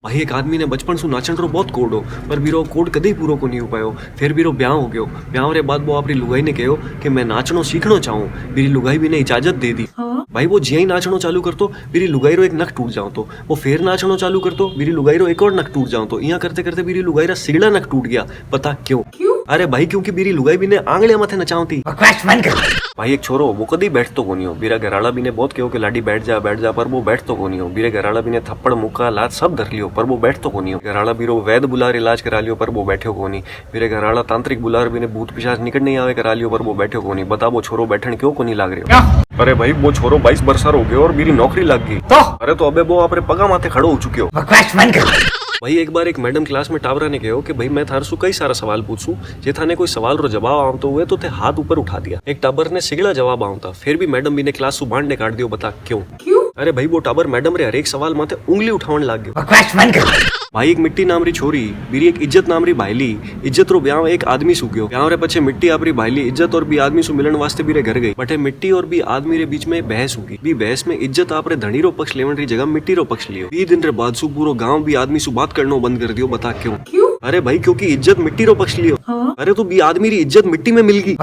भाई एक आदमी ने बचपन से नाचण रो बहुत कोड हो पर बीरो कोड कदे पूरो को नहीं हो पायो। फिर बीरो ब्याह हो गयो। ब्याह रे बाद वो अपनी लुगाई ने कहो कि मैं नाचनो सीखना चाहूँ। मेरी लुगाई भी ने इजाजत दे दी। भाई वो जिया ही नाचनो चालू कर तो मेरी लुगाई रो एक नक टूट जाओ तो वो फिर नाचनो चालू कर तो मेरी लुगाई रो एक और नक टूट जाओ तो यहाँ करते करते मेरी लुगाई रा सिगड़ा नक टूट गया। पता क्यों? अरे भाई क्योंकि मेरी लुगाई भी ने आंगलियां माथे नचावती। भाई एक छोरो वो कदी बैठ तो कोनी हो। मेरा घराला भी ने बहुत कहो कि लाडी बैठ जा पर वो बैठ तो कोनी हो। मेरे घराला भी ने थप्पड़ मुक्का लात सब धर लियो पर वो बैठ तो कोनी हो। घराला बीरो वैद बुलार इलाज करा लियो पर वो बैठो कोनी। मेरे घराला तांत्रिक बुलार भी ने भूत पिशाच निकट नहीं आवे करा लियो पर वो बैठो कोनी। बता वो छोरो बैठन क्यों कोनी लाग रही हो? अरे भाई वो छोरो 22 बरसार हो गयो और मेरी नौकरी लग गई तो अरे तो अबे वो अपने पगा माथे खड़ो हो चुके हो। भाई एक बार एक मैडम क्लास में टावरा ने कहो कि भाई मैं थार सु कई सारा सवाल पूछूं जे थाने कोई सवाल रो जवाब आवतो हुए तो थे हाथ ऊपर उठा दिया। एक टाबर ने सिगड़ा जवाब आवता फिर भी मैडम भी ने क्लास सु बांध ने काट दियो। बता क्यों? अरे भाई वो टाबर मैडम रे हर एक सवाल माथे उंगली उठावन लाग गयो। भाई एक मिट्टी नाम री छोरी बीरी एक इज्जत नाम री भाईली इज्जत रो ब्याह एक आदमी सु गयो। ब्याह रे पछे मिट्टी आपरी भाईली इज्जत और भी आदमी सु मिलन वास्ते बीरे घर गई। बटे मिट्टी और भी आदमी रे बीच में बहस होगी। बी बहस में इज्जत आपरे धनी रो पक्ष लेवन री जगह मिट्टी रो पक्ष लियो। 20 दिन रे बाद सु पूरो गांव भी आदमी सु बात करनो बंद कर दियो। बता क्यों? अरे भाई क्योंकि इज्जत मिट्टी रो पक्ष लियो। अरे तो बी आदमी री इज्जत मिट्टी में मिल गई।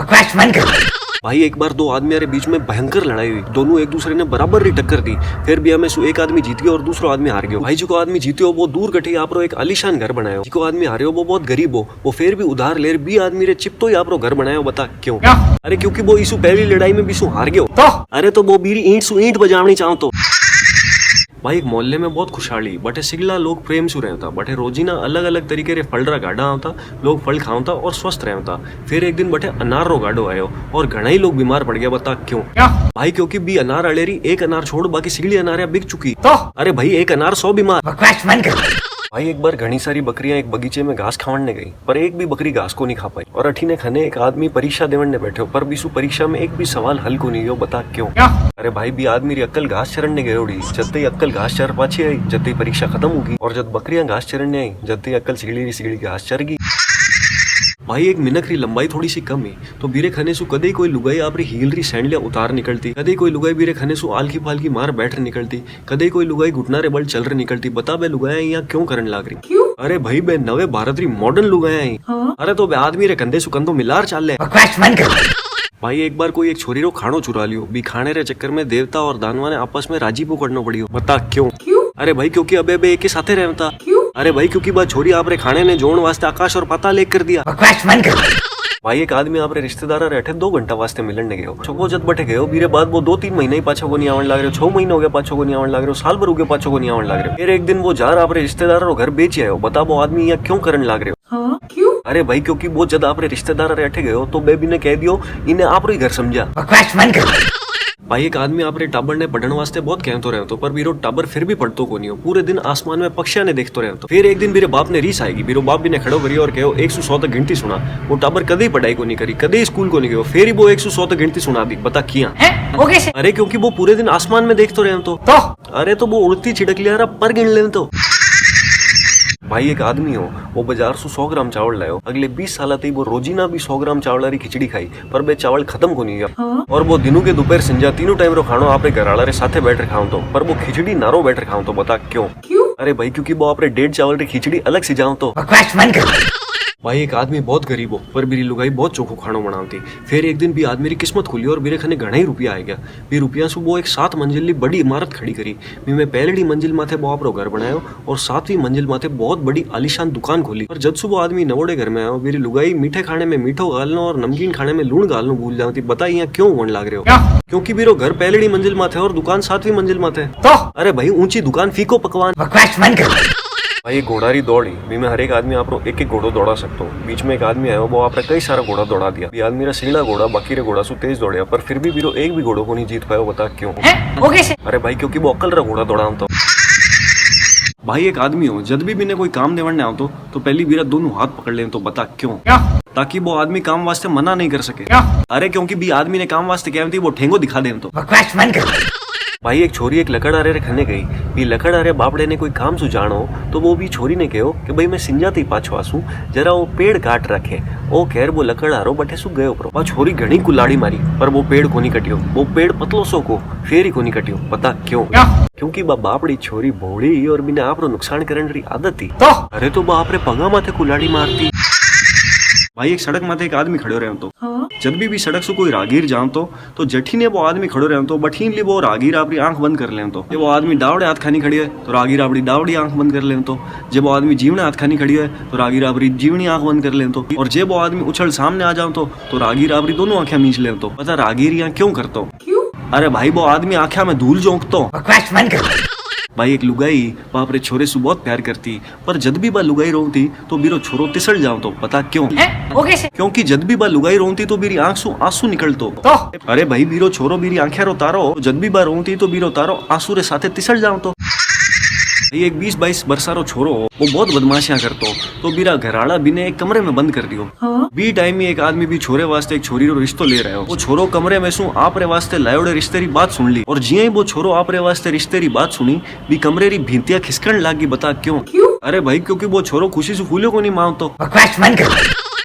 भाई एक बार दो आदमी के बीच में भयंकर लड़ाई हुई। दोनों एक दूसरे ने बराबर री टक्कर दी। फिर भी हमें एक आदमी जीत गया और दूसरा आदमी हार गया। भाई जो को आदमी जीत्यो वो दूर गठे आप एक आलीशान घर बनायो। जिको आदमी हारे वो बहुत गरीब हो वो फिर भी उधार ले बी आदमी रे चिपतो ही आप घर बनायो। बता क्यों? अरे क्योंकि वो इसु पहली लड़ाई में बीसु हार गयो तो अरे तो वो बीरी ईंट सु ईंट बजावनी चाहो तो। भाई एक मोहल्ले में बहुत खुशहाली बटे सिगला लोग प्रेम से रहता बटे रोजीना अलग अलग तरीके रे फल रा गाड़ा आवता लोग फल खावता और स्वस्थ रहता। फिर एक दिन बटे अनार रो गाड़ो आयो और घना ही लोग बीमार पड़ गया। बता क्यों? भाई क्योंकि बी अनार अलेरी एक अनार छोड़ बाकी सिगली अनार बिक चुकी तो अरे भाई एक अनार 100 बीमार। भाई एक बार घनी सारी बकरियां एक बगीचे में घास खावड़ने गई पर एक भी बकरी घास को नहीं खा पाई और अठीने खने एक आदमी परीक्षा देवने बैठे पर बीसु परीक्षा में एक भी सवाल हल को नहीं हो। बता क्यों? अरे भाई भी आदमी री अक्कल घास चरने गए उड़ी जब ही अक्कल घास चर पाछी आई जब ही परीक्षा खत्म होगी और जब बकरियां घास चरने आई जब ही अक्कल सिगड़ी घास चर गई। भाई एक मिनक री लंबाई थोड़ी सी कम है तो बीरे खने सु कदे कोई लुगाई आपरी हील री सैंडलिया उतार निकलती कदे कोई लुगाई बीरे खने सु आलकी फालकी मार बैठ निकलती कदे कोई लुगाई घुटना रे बल चल रही निकलती। बता बे लुगाया यहाँ क्यों करन लाग रही? क्यों? अरे भाई बे नवे भारत री मॉडर्न लुगाया ही। अरे तो बे आदमी रे कंधे सु कंधो मिलार चाल ले। भाई एक बार कोई एक छोरी रो खानो चुरा लियो बी खाने रे चक्कर में देवता और दानवा ने आपस में राजी पकड़नो पड़ियो। बता क्यों? अरे भाई क्योंकि अबे बे एक ही साथे रहता। अरे भाई क्योंकि बा छोरी आपरे खाने ने जोड़ वास्ते आकाश और पाताल एक कर दिया। भाई एक आदमी आपरे रिश्तेदार रहते 2 घंटा वास्ते मिलने गयो छो जत बटे गयो बीरे बाद वो 2-3 महीने ही पाछो को नहीं आवन लाग रहे 6 महीने हो गया पाछो को नहीं आवन लाग रहे साल भर हो गया पाछो को नहीं आवन लाग रहे। फिर एक दिन वो जार आपरे रिश्तेदार रो घर बेच आयो। बता वो आदमी यहाँ क्यों करन लाग रहे हो? क्यों? अरे भाई क्योंकि वो जब आपरे रिश्तेदार रहते गयो तो बेबी ने कह दियो इन्हें आप ही घर समझा। भाई एक आदमी आपरे टाबर ने पढ़ने वास्ते बहुत कहतो रहतो पर बीरो टाबर फिर भी पढ़तो को नहीं हो। पूरे दिन आसमान में पक्षियां ने देखतो रहतो। फिर एक दिन मेरे बाप ने रीस आएगी बीरो बाप भी ने खड़ो करियो और कहो 100 तक गिनती सुना। वो टाबर कदे पढ़ाई को नहीं करी कदे स्कूल को नहीं गयो फिर ही वो 100 तक गिनती सुना दी। बता किया? अरे क्योंकि वो पूरे दिन आसमान में देखतो रहतो तो अरे तो वो उड़ती छिड़कलियां पर गिन ले तो। भाई एक आदमी हो वो बाजार से 100 ग्राम चावल लायो अगले 20 साल तक वो रोजीना भी 100 ग्राम चावल री खिचड़ी खाई पर बे चावल खत्म को नहीं गया। और वो दिनों के दोपहर संजा तीनों टाइम रो खानो आपरे घरवाला रे साथे बैठकर खाऊं तो पर वो खिचड़ी नारो बैठकर खाऊं तो। बता क्यों? अरे भाई क्योंकि वो आपरे 1.5 चावल री खिचड़ी अलग से जाऊं तो। भाई एक आदमी बहुत गरीब हो पर मेरी लुगाई बहुत चोखो खानो बनाती। फिर एक दिन भी आदमी की किस्मत खुली और मेरे खने घना ही रुपया आ गया। भी रुपया से वो एक 7 मंजिली बड़ी इमारत खड़ी करी। मैं पहली मंजिल माथे वो आपरो घर बनायो और 7वीं मंजिल माथे बहुत बड़ी आलीशान दुकान खोली। और जब सुबह आदमी नवोड़े घर में आयो मेरी लुगाई मीठे खाने में मीठो गालनो और नमकीन खाने में लूण गालनो भूल जाती। बता यहाँ क्यों वन लाग रहे हो? क्योंकि मेरो घर पहली मंजिल माथे और दुकान 7वीं मंजिल माथे तो अरे भाई ऊंची दुकान फीको पकवान। भाई घोड़ा दौड़ी भी में हर एक आदमी आप एक घोड़ो दौड़ा सकते हो। बीच में एक आदमी आया वो आपने कई सारा घोड़ा दौड़ा दिया। ये आदमी सिगड़ा घोड़ा बाकी रे घोड़ा सु तेज दौड़िया पर फिर भी बीरो एक भी घोड़ो को नहीं जीत पाया। बता क्यों? अरे भाई क्योंकि वो अक्ल रा घोड़ा दौड़ा तो। भाई एक आदमी हो जब भी ने कोई काम देवने आओ तो पहली बीरा दोनों हाथ पकड़ ले तो। बता क्यों? ताकि वो आदमी काम वास्ते मना नहीं कर सके। अरे क्योंकि भी आदमी ने काम वास्ते क्या वो ठेंगो दिखा दे तो। भाई एक छोरी एक लकड़ आरे खने गई, बी लकड़ आरे बापड़े ने कोई काम सु जानो तो वो भी छोरी ने कहो कि भाई मैं सिंजाती पाछो आसू जरा वो पेड़ काट रखे। ओ खैर वो लकड़ आरो बटे सु गयो प्रो। वह छोरी घणी कुलाड़ी मारी पर वो पेड़ कोनी कटियो। वो पेड़ पतलो सो को फेर ही कोनी कटियो। पता क्यों? क्योंकि बा बापड़ी छोरी भोड़ी और बिना आपरो नुकसान करने री आदत थी। तो अरे तो बाप रे पगा माथे कुलाड़ी मारती। भाई एक सड़क माथे एक आदमी खड़ो रहो तो जब भी सड़क से कोई रागीर जाम तो जठी ने वो आदमी खड़ो रहो तो बठीन ली वो रागीर अपनी आंख बंद कर ले तो वो आदमी डावड़े हाथ खानी खड़ी है तो रागीर अपनी डावड़ी आंख बंद कर ले तो जब वो आदमी जीवने हाथ खानी खड़ी है तो रागीर अपनी जीवनी आंख बंद कर ले तो और जब वो आदमी उछल सामने आ जाओ तो रागीर अपनी दोनों आंखें मीच ले तो पता रागीर यहाँ क्यों करता? अरे भाई वो आदमी आंखा में धूल झोंकतो। भाई एक लुगाई बाप रे छोरे से बहुत प्यार करती पर जद भी बा लुगाई रोती तो बीरो छोरो तिसड़ जाओ तो पता क्यों? क्योंकि जद भी बा लुगाई रोती तो बीरी आंख सु आंसू निकलतो। अरे भाई बीरो छोरो बीरी आंखें रो तारो जद भी बा रोती तो बीरो तारो आंसू रे साथे तिसड़ जाओ तो। एक 20-22 बरसारो छोरो वो बहुत बदमाशियां करतो तो बीरा घराड़ा बिने एक कमरे में बंद कर दियो। बी टाइम में एक आदमी भी छोरे वास्ते एक छोरी रो रिश्तो ले रहे हो। वो छोरो कमरे में सु आपरे वास्ते लायोड़े रिश्ते री बात सुन ली और जिये ही वो छोरो आपरे वास्ते रिश्ते री बात सुनी बी कमरे री भिंतियां खिसकण लागी। बता क्यों? अरे भाई क्योंकि वो छोरो खुशी से फूलियो को नहीं मांगतो।